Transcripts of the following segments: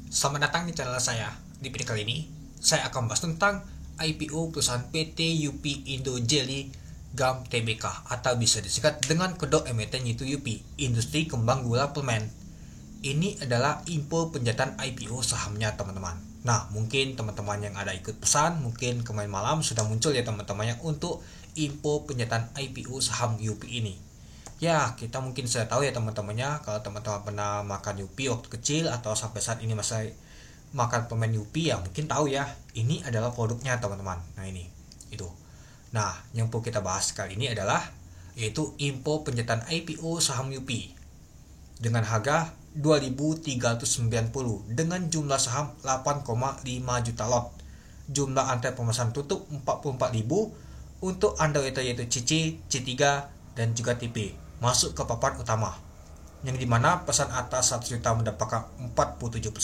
Selamat datang di channel saya. Di video kali ini, saya akan membahas tentang IPO perusahaan PT UP Indo Jelly Gum Tbk atau bisa disingkat dengan kedok emiten yaitu UP, Industri Kembang Gula Permen. Ini adalah info penjatan IPO sahamnya teman-teman. Nah, mungkin teman-teman yang ada ikut pesan, mungkin kemarin malam sudah muncul ya teman-temannya untuk info penjatan IPO saham UP ini. Ya, kita mungkin sudah tahu ya teman-temannya, kalau teman-teman pernah makan Yupi waktu kecil atau sampai saat ini masih makan permen Yupi ya mungkin tahu ya, ini adalah produknya teman-teman. Nah, ini itu. Nah, yang perlu kita bahas kali ini adalah yaitu info penjatan IPO saham Yupi dengan harga 2.390 dengan jumlah saham 8,5 juta lot. Jumlah antrean pemesanan tutup 44.000 untuk underwriter yaitu CC, C3 dan juga TP masuk ke papan utama, yang dimana pesan atas 100 juta mendapatkan 47%,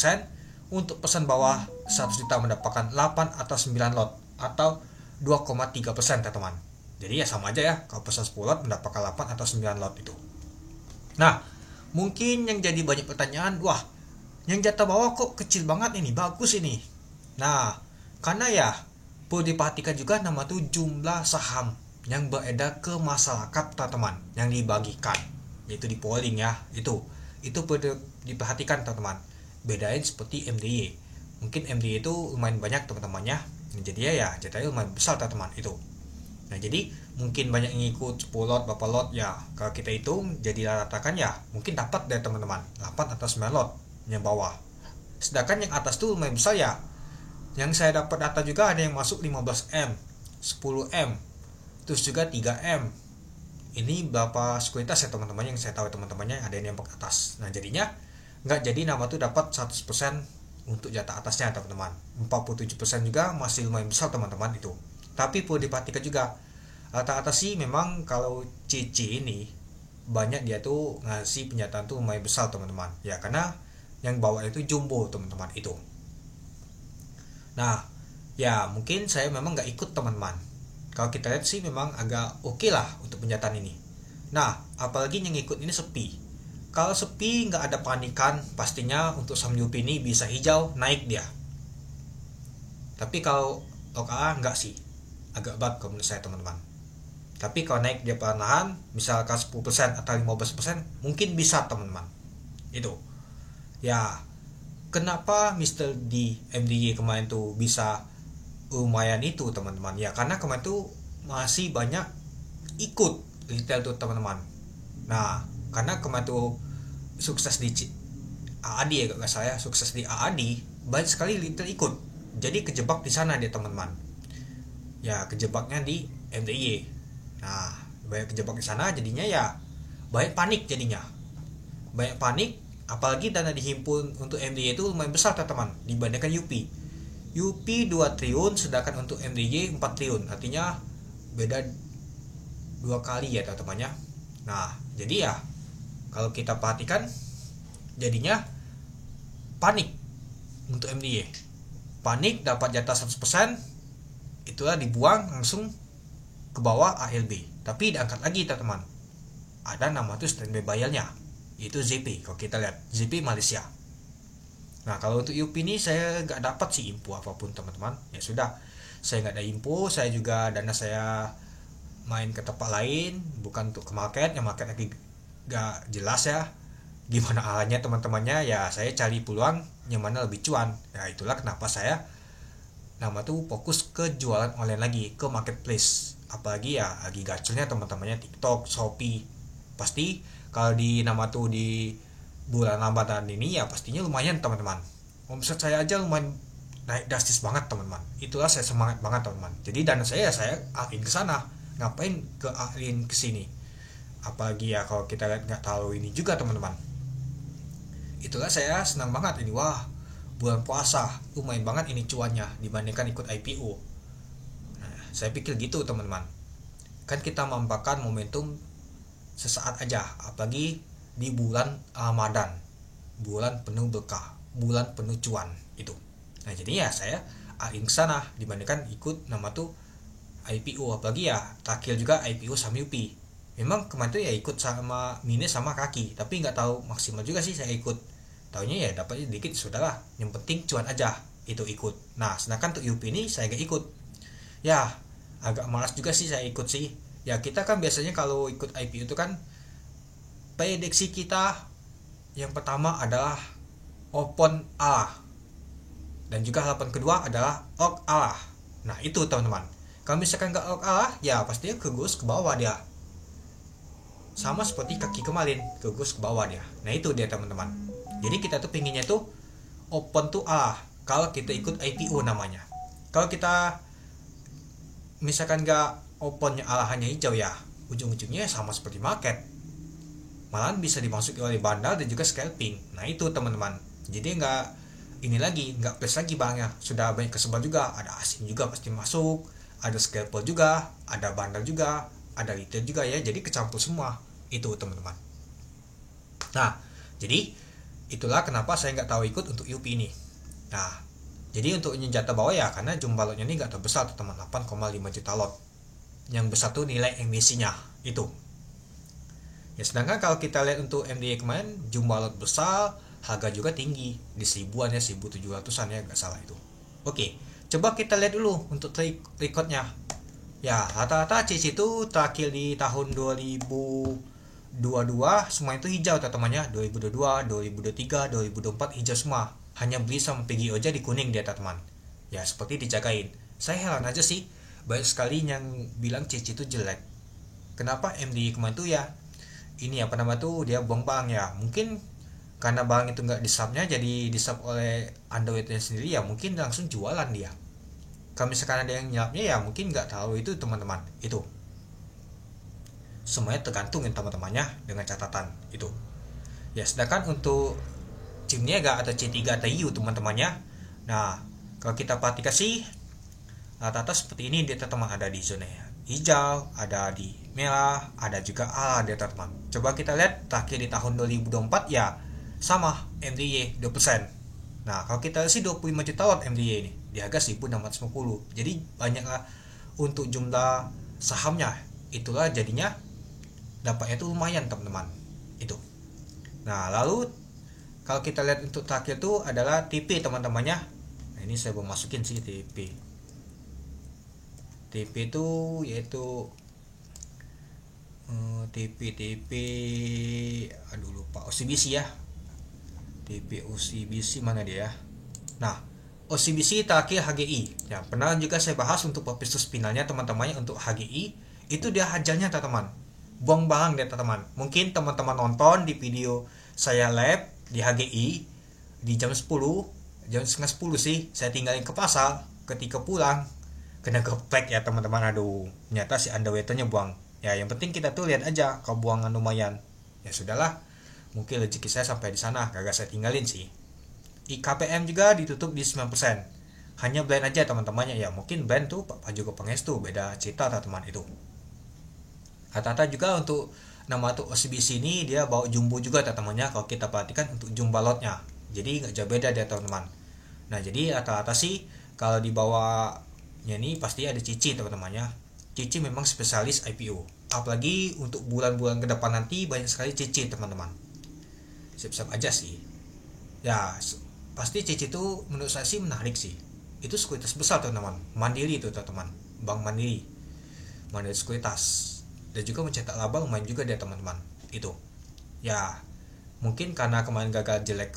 untuk pesan bawah 100 juta mendapatkan 8 atau 9 lot atau 2,3% teman-teman. Jadi ya sama aja ya, kalau pesan 10 lot mendapatkan 8 atau 9 lot itu. Nah, mungkin yang jadi banyak pertanyaan, wah yang jatah bawah kok kecil banget ini, bagus ini. Nah, karena ya perlu diperhatikan juga nama tuh jumlah saham yang beredar ke masyarakat teman-teman yang dibagikan, yaitu di polling ya, itu perlu diperhatikan teman-teman. Bedain seperti MDY, mungkin MDY itu lumayan banyak teman-temannya, jadi ya jatahnya lumayan besar teman-teman itu. Nah, jadi mungkin banyak yang ikut 10 lot berapa lot ya, kalau kita hitung jadi ratakan ya mungkin dapat dari teman-teman 8 atau 9 lot yang bawah. Sedangkan yang atas tuh lumayan besar ya, yang saya dapat data juga ada yang masuk 15M, 10M, terus juga 3M. Ini berapa sekuritas ya teman-teman, yang saya tahu teman-temannya ada yang nembak atas. Nah, jadinya nggak jadi nama tuh dapat 100% untuk jatah atasnya teman-teman. 47% juga masih lumayan besar teman-teman itu. Tapi perlu diperhatikan juga, rata-rata sih memang kalau CC ini banyak dia tuh ngasih penyataan tuh lumayan besar teman-teman. Ya karena yang bawah itu jumbo teman-teman itu. Nah, ya mungkin saya memang nggak ikut teman-teman. Kalau kita lihat sih memang agak oke lah untuk penjataan ini. Nah, apalagi yang ikut ini sepi. Kalau sepi nggak ada panikan, pastinya untuk saham UP ini bisa hijau, naik dia. Tapi kalau OKA nggak sih, agak berat kalau menurut saya teman-teman. Tapi kalau naik dia perlahan, misalkan 10% atau 15%, mungkin bisa teman-teman. Itu. Ya, kenapa Mr. D MDY kemarin tuh bisa lumayan itu teman-teman, ya karena kemarin tuh masih banyak ikut retail tuh teman-teman. Nah, karena kemarin tuh sukses di AAD ya kalau nggak saya, sukses di AAD, banyak sekali retail ikut, jadi kejebak di sana dia teman-teman. Ya kejebaknya di MDY. Nah, banyak kejebak di sana jadinya ya banyak panik jadinya, banyak panik. Apalagi dana dihimpun untuk MDY itu lumayan besar teman-teman dibandingkan UP. UP 2 triliun sedangkan untuk MDY 4 triliun, artinya beda 2 kali ya teman-temannya. Nah, jadi ya kalau kita perhatikan jadinya panik untuk MDY. Panik dapat jatah 100%, itulah dibuang langsung ke bawah ALB. Tapi diangkat lagi teman-teman. Ada nama tuh standby bayarnya, yaitu ZP. Kalau kita lihat ZP Malaysia. Nah, kalau untuk UP ini saya nggak dapat sih info apapun teman-teman. Ya sudah, saya nggak ada info. Saya juga dana saya main ke tempat lain, bukan untuk ke market. Yang market lagi nggak jelas ya gimana arahnya teman-temannya. Ya saya cari peluang yang mana lebih cuan. Ya itulah kenapa saya nama tuh fokus ke jualan online lagi, ke marketplace. Apalagi ya lagi gaculnya teman-temannya TikTok, Shopee. Pasti kalau di nama tuh di bulan Ramadan ini ya pastinya lumayan teman-teman. Omset saya aja lumayan naik drastis banget teman-teman. Itulah saya semangat banget teman-teman. Jadi dana saya alin ke sana. Ngapain ke alin ke sini? Apalagi ya kalau kita lihat nggak tahu ini juga teman-teman. Itulah saya senang banget ini, wah bulan puasa lumayan banget ini cuannya dibandingkan ikut IPO. Nah, saya pikir gitu teman-teman. Kan kita memanfaatkan momentum sesaat aja, apalagi di bulan Ramadan, bulan penuh berkah, bulan penuh cuan itu. Nah, jadi ya saya alih sana dibandingkan ikut nama tuh IPO. Apalagi ya terakhir juga IPO saham UP. Memang kemarin tuh ya ikut sama minus sama kaki, tapi nggak tahu maksimal juga sih saya ikut. taunya ya dapatnya dikit, sudahlah, yang penting cuan aja, itu ikut. Nah sedangkan untuk UP ini saya gak ikut. Ya agak malas juga sih saya ikut sih. Ya kita kan biasanya kalau ikut IPO itu kan prediksi kita yang pertama adalah open Allah, dan juga harapan kedua adalah org Allah. Nah itu teman-teman, kalau misalkan gak org Allah ya pastinya kegus ke bawah dia, sama seperti kaki kemarin kegus ke bawah dia. Nah itu dia teman-teman. Jadi kita tuh pinginnya tuh open to Allah kalau kita ikut IPO namanya. Kalau kita misalkan gak opennya Allah hanya hijau, ya ujung-ujungnya sama seperti market, malahan bisa dimasuki oleh bandar dan juga scalping. Nah itu teman-teman, jadi nggak plus lagi banknya, sudah banyak kesebar juga, ada asing juga pasti masuk, ada scalper juga, ada bandar juga, ada retail juga ya, jadi kecampur semua itu teman-teman. Nah jadi itulah kenapa saya nggak tahu ikut untuk UP ini. Nah jadi untuk senjata bawah ya karena jumlah lotnya ini nggak terbesar teman, 8,5 juta lot. Yang besar tuh nilai emisinya itu. Ya sedangkan kalau kita lihat untuk MDA kemarin jumlah lot besar, harga juga tinggi di seribuan ya, 1.700-an ya nggak salah itu. Oke, coba kita lihat dulu untuk recordnya. Ya rata-rata CC itu terakhir di tahun 2022 semua itu hijau teman-temannya, 2022, 2023, 2024 hijau semua. Hanya beli sama PGO aja di kuning dia teman. Ya seperti dijagain. Saya heran aja sih, banyak sekali yang bilang CC itu jelek. Kenapa MDA kemarin tuh ya ini dia buang barang ya, mungkin karena barang itu nggak disubnya, jadi disub oleh underweightnya sendiri ya, mungkin langsung jualan dia. Kalau misalkan ada yang nyelapnya ya mungkin nggak tahu itu teman-teman. Itu semuanya tergantung ya teman-temannya, dengan catatan itu ya. Sedangkan untuk chip niaga atau C3 atau IU teman-temannya, nah kalau kita perhatikan sih rata-rata seperti ini dia teman, ada di zona hijau, ada di merah, ada juga A dia teman. Coba kita lihat terakhir di tahun 2024 ya sama MDY 2%. Nah kalau kita sih 25 juta lot MDY ini di harga 1.650. Jadi banyaklah untuk jumlah sahamnya, itulah jadinya dapatnya itu lumayan teman-teman itu. Nah lalu kalau kita lihat untuk terakhir itu adalah TP teman-temannya. Nah ini saya mau masukin sih TP itu yaitu TP aduh lupa, OCBC ya, TP OCBC mana dia ya. Nah OCBC terakhir HGI ya, pernah juga saya bahas untuk purpose spinalnya teman-temannya. Untuk HGI itu dia hajarnya teman-teman, buang barang dia teman-teman. Mungkin teman-teman nonton di video saya live di HGI di jam 10, jam setengah 10 sih, saya tinggalin ke pasar. Ketika pulang kena geplek ya teman-teman, aduh ternyata si underwaternya buang. Ya yang penting kita tuh lihat aja kalau buangan lumayan, ya sudahlah, mungkin rezeki saya sampai di sana, kagak saya tinggalin sih. IKPM juga ditutup di 9%, hanya blend aja teman-temannya ya, mungkin blend tuh Pak juga Pangestu, beda cerita teman-teman itu. Rata-rata juga untuk nama tuh OCBC ini dia bawa jumbo juga teman-temannya kalau kita perhatikan untuk jumlah lotnya, jadi nggak jauh beda dia teman-teman. Nah jadi rata-rata sih kalau di bawahnya ini pasti ada Cici teman-temannya. Cici memang spesialis IPO, apalagi untuk bulan-bulan ke depan nanti banyak sekali Cici teman-teman. Siap-siap aja sih ya, pasti Cici itu menurut saya sih menarik sih. Itu sekuritas besar teman-teman, Mandiri itu teman-teman, Bank Mandiri Sekuritas, dan juga mencetak laba lumayan juga dia teman-teman itu. Ya mungkin karena kemarin gagal jelek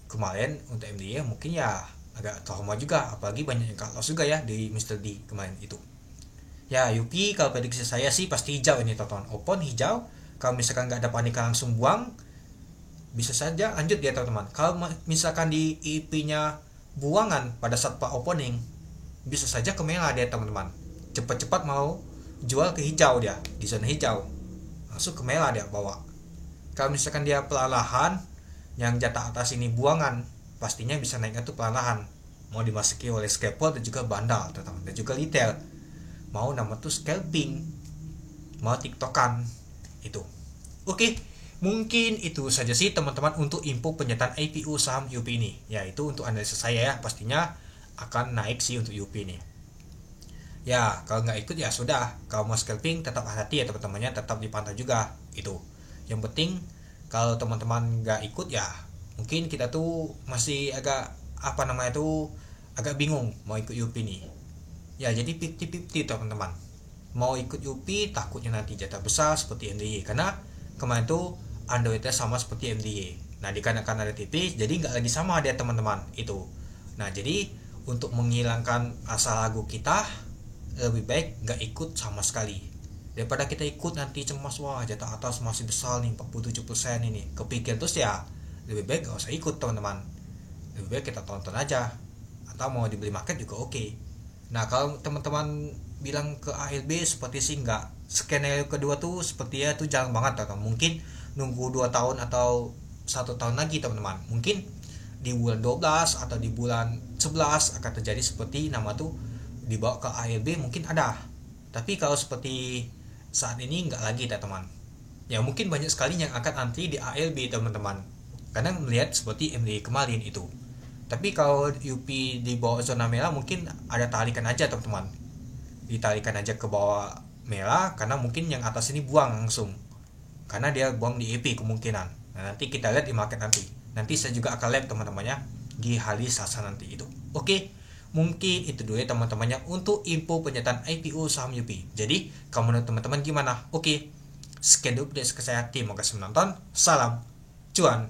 kemarin untuk MDA, mungkin ya agak trauma juga, apalagi banyak yang cut loss juga ya di Mr. D kemarin itu. Ya UP kalau prediksi saya sih pasti hijau ini teman-teman, open hijau. Kalau misalkan nggak ada panikan langsung buang, bisa saja lanjut dia teman-teman. Kalau misalkan di IP-nya buangan pada saat pak opening, bisa saja ke merah dia teman-teman, cepat-cepat mau jual ke hijau dia, di zona hijau langsung ke merah dia bawa. Kalau misalkan dia perlahan, yang jatah atas ini buangan, pastinya bisa naiknya tuh perlahan, mau dimasuki oleh scalper dan juga bandal teman-teman, dan juga retail mau nama tuh scalping, mau tiktokan itu. Oke, mungkin itu saja sih teman-teman untuk info penyataan IPO saham UP ini. Ya itu untuk analisa saya ya, pastinya akan naik sih untuk UP ini. Ya kalau nggak ikut ya sudah, kalau mau scalping tetap hati ya teman-temannya, tetap dipantau juga itu. Yang penting kalau teman-teman nggak ikut ya mungkin kita tuh masih agak agak bingung mau ikut UP nih. Ya jadi 50-50 teman-teman. Mau ikut UP takutnya nanti jatah besar seperti MDY, karena kemarin tuh underweight sama seperti MDY. Nah dikarenakan ada tipis jadi nggak lagi sama dia teman-teman itu. Nah jadi untuk menghilangkan rasa ragu kita, lebih baik nggak ikut sama sekali daripada kita ikut nanti cemas, wah jatah atas masih besar nih 47% ini kepikir terus. Ya lebih baik gak usah ikut teman-teman, lebih baik kita tonton aja, atau mau dibeli market juga oke. Nah kalau teman-teman bilang ke ALB seperti sih nggak, skenario kedua tuh seperti ya tuh jarang banget atau mungkin nunggu 2 tahun atau 1 tahun lagi teman-teman, mungkin di bulan 12 atau di bulan 11 akan terjadi seperti nama tuh dibawa ke ALB mungkin ada. Tapi kalau seperti saat ini nggak lagi teman. Ya mungkin banyak sekali yang akan antri di ALB teman-teman, karena melihat seperti MD kemarin itu. Tapi kalau UP di bawah zona merah mungkin ada tarikan aja teman-teman, ditarikan aja ke bawah merah, karena mungkin yang atas ini buang langsung, karena dia buang di EP kemungkinan. Nah nanti kita lihat di market nanti saya juga akan live teman-temannya di hari Selasa nanti itu. Oke, mungkin itu dulu ya teman-temannya untuk info pernyataan IPO saham UP. Jadi kalau menurut teman-teman gimana? Oke, sekian dulu dari saya, terima kasih menonton, salam cuan.